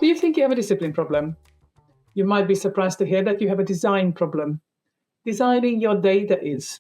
Do you think you have a discipline problem? You might be surprised to hear that you have a design problem. Designing your day, that is.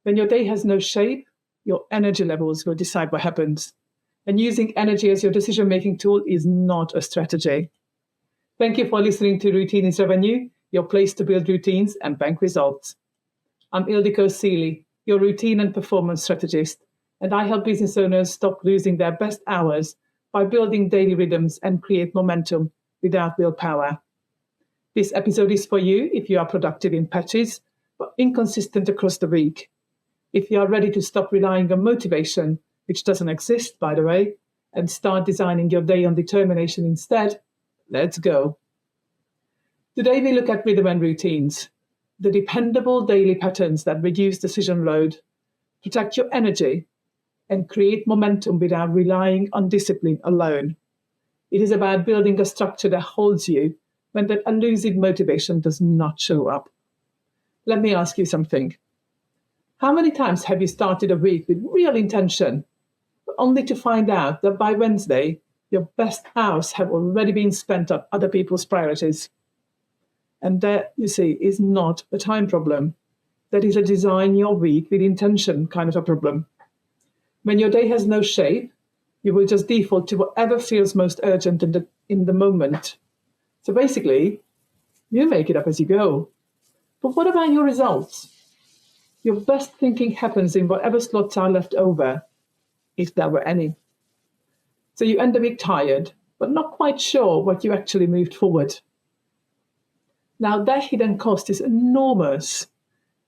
When your day has no shape, your energy levels will decide what happens. And using energy as your decision-making tool is not a strategy. Thank you for listening to Routine is Revenue, your place to build routines and bank results. I'm Ildiko Seelig, your routine and performance strategist, and I help business owners stop losing their best hours by building daily rhythms and create momentum without willpower. This episode is for you if you are productive in patches, but inconsistent across the week. If you are ready to stop relying on motivation, which doesn't exist, by the way, and start designing your day on determination instead, let's go. Today we look at rhythm and routines, the dependable daily patterns that reduce decision load, protect your energy, and create momentum without relying on discipline alone. It is about building a structure that holds you when that elusive motivation does not show up. Let me ask you something. How many times have you started a week with real intention, but only to find out that by Wednesday, your best hours have already been spent on other people's priorities? And that, you see, is not a time problem. That is a design your week with intention kind of a problem. When your day has no shape, you will just default to whatever feels most urgent in the moment. So basically, you make it up as you go. But what about your results? Your best thinking happens in whatever slots are left over, if there were any. So you end the week tired, but not quite sure what you actually moved forward. Now that hidden cost is enormous.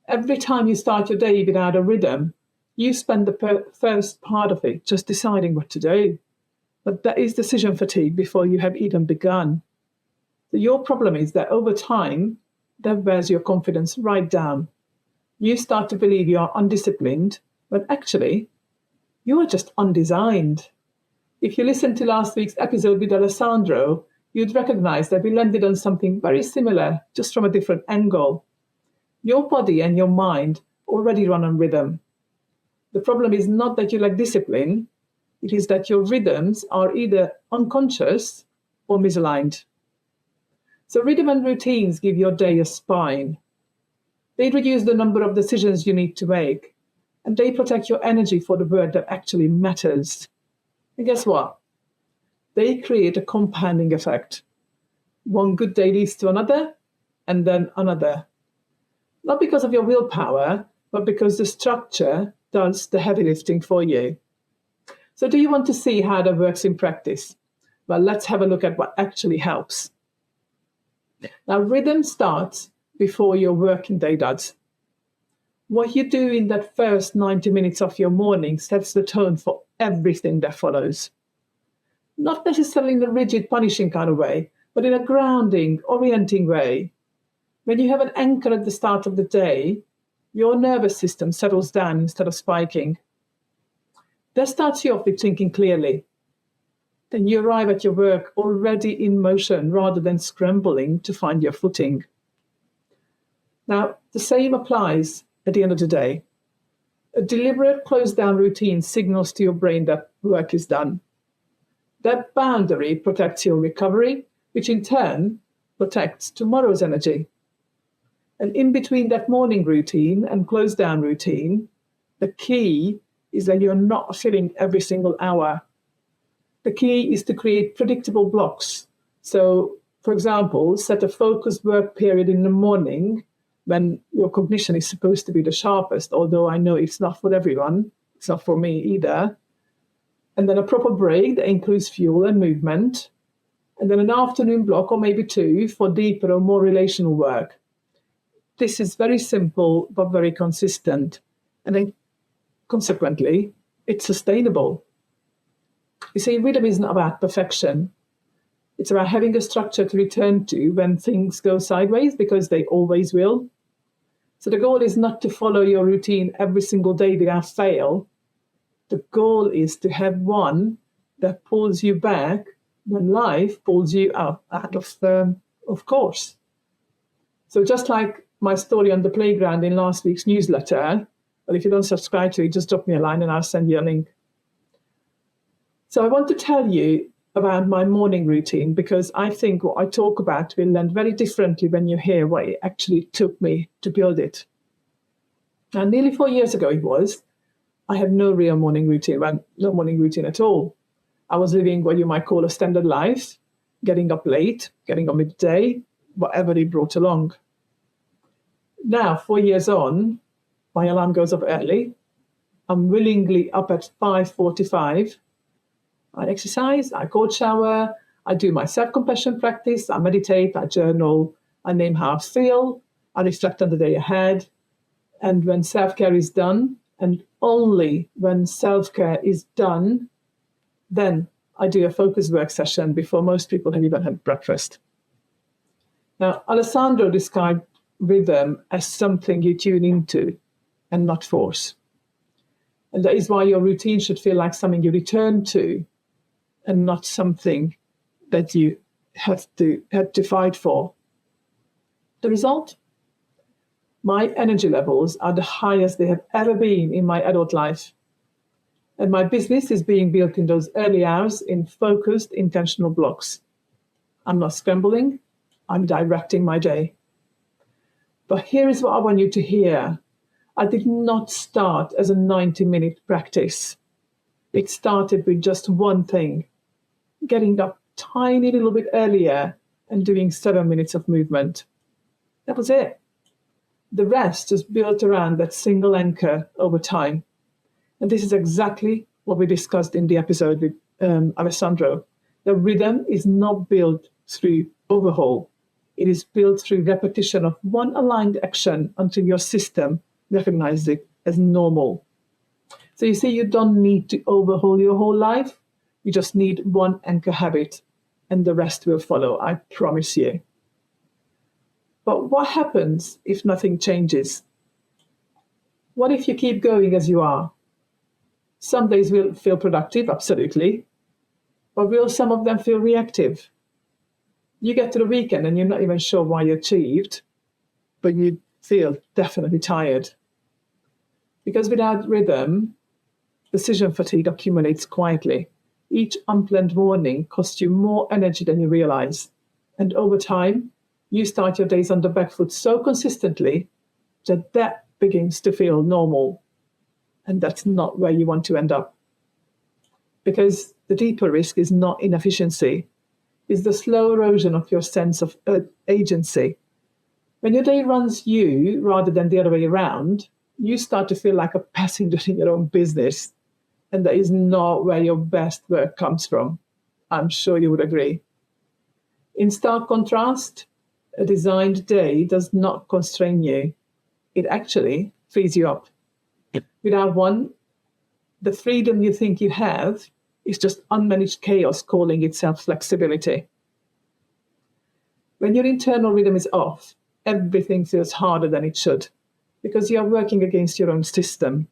Every time you start your day without a rhythm, you spend the first part of it just deciding what to do. But that is decision fatigue before you have even begun. So your problem is that over time, that wears your confidence right down. You start to believe you are undisciplined, when actually, you are just undesigned. If you listened to last week's episode with Alessandro, you'd recognize that we landed on something very similar, just from a different angle. Your body and your mind already run on rhythm. The problem is not that you lack discipline, it is that your rhythms are either unconscious or misaligned. So rhythm and routines give your day a spine. They reduce the number of decisions you need to make, and they protect your energy for the work that actually matters. And guess what? They create a compounding effect. One good day leads to another, and then another. Not because of your willpower, but because the structure does the heavy lifting for you. So do you want to see how that works in practice? Well, let's have a look at what actually helps. Now, rhythm starts before your working day does. What you do in that first 90 minutes of your morning sets the tone for everything that follows. Not necessarily in a rigid, punishing kind of way, but in a grounding, orienting way. When you have an anchor at the start of the day, your nervous system settles down instead of spiking. That starts you off with thinking clearly. Then you arrive at your work already in motion rather than scrambling to find your footing. Now, the same applies at the end of the day. A deliberate close-down routine signals to your brain that work is done. That boundary protects your recovery, which in turn protects tomorrow's energy. And in between that morning routine and close-down routine, the key is that you're not filling every single hour. The key is to create predictable blocks. So, for example, set a focused work period in the morning when your cognition is supposed to be the sharpest, although I know it's not for everyone. It's not for me either. And then a proper break that includes fuel and movement. And then an afternoon block, or maybe two, for deeper or more relational work. This is very simple, but very consistent. And then, consequently, it's sustainable. You see, rhythm isn't about perfection. It's about having a structure to return to when things go sideways, because they always will. So the goal is not to follow your routine every single day without fail. The goal is to have one that pulls you back when life pulls you out of course. So just like my story on the playground in last week's newsletter, but if you don't subscribe to it, just drop me a line and I'll send you a link. So I want to tell you about my morning routine, because I think what I talk about will land very differently when you hear what it actually took me to build it. Now, nearly 4 years ago I had no real morning routine, well, no morning routine at all. I was living what you might call a standard life, getting up late, getting up midday, whatever it brought along. Now, 4 years on, my alarm goes off early. I'm willingly up at 5:45. I exercise, I cold shower, I do my self-compassion practice, I meditate, I journal, I name how I feel, I reflect on the day ahead. And when self-care is done, and only when self-care is done, then I do a focus work session before most people have even had breakfast. Now, Alessandro described rhythm as something you tune into and not force. And that is why your routine should feel like something you return to and not something that you had to fight for. The result? My energy levels are the highest they have ever been in my adult life. And my business is being built in those early hours in focused, intentional blocks. I'm not scrambling, I'm directing my day. But here is what I want you to hear. I did not start as a 90-minute practice. It started with just one thing, getting up tiny little bit earlier and doing 7 minutes of movement. That was it. The rest just built around that single anchor over time. And this is exactly what we discussed in the episode with Alessandro. The rhythm is not built through overhaul. It is built through repetition of one aligned action until your system recognizes it as normal. So you see, you don't need to overhaul your whole life. You just need one anchor habit, and the rest will follow, I promise you. But what happens if nothing changes? What if you keep going as you are? Some days will feel productive, absolutely. But will some of them feel reactive? You get to the weekend and you're not even sure why you achieved, but you feel definitely tired. Because without rhythm, decision fatigue accumulates quietly. Each unplanned morning costs you more energy than you realize. And over time, you start your days on the back foot so consistently that begins to feel normal. And that's not where you want to end up. Because the deeper risk is not inefficiency, it's the slow erosion of your sense of agency. When your day runs you rather than the other way around, you start to feel like a passenger in your own business. And that is not where your best work comes from. I'm sure you would agree. In stark contrast, a designed day does not constrain you. It actually frees you up. Without one, the freedom you think you have is just unmanaged chaos calling itself flexibility. When your internal rhythm is off, everything feels harder than it should because you are working against your own system.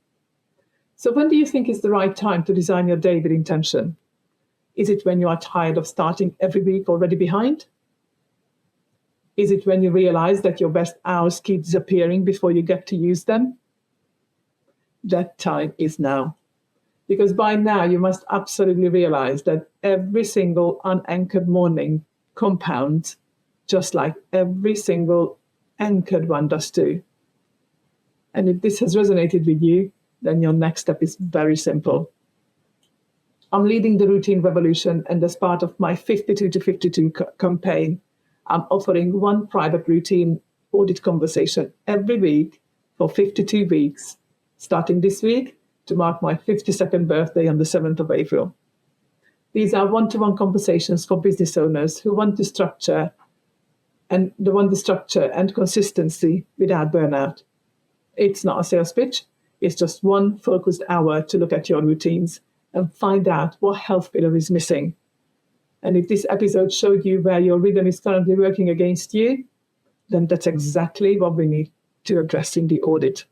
So when do you think is the right time to design your day with intention? Is it when you are tired of starting every week already behind? Is it when you realize that your best hours keep disappearing before you get to use them? That time is now. Because by now you must absolutely realize that every single unanchored morning compounds just like every single anchored one does too. And if this has resonated with you, then your next step is very simple. I'm leading the routine revolution, and as part of my 52 to 52 campaign, I'm offering one private routine audit conversation every week for 52 weeks, starting this week to mark my 52nd birthday on the 7th of April. These are one-to-one conversations for business owners who want the structure and consistency without burnout. It's not a sales pitch. It's just one focused hour to look at your routines and find out what health pillar is missing. And if this episode showed you where your rhythm is currently working against you, then that's exactly what we need to address in the audit.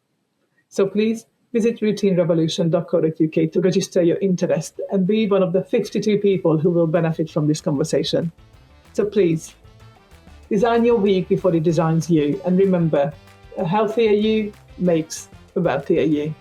So please visit routinerevolution.co.uk to register your interest and be one of the 52 people who will benefit from this conversation. So please, design your week before it designs you. And remember, a healthier you makes a wealthier you.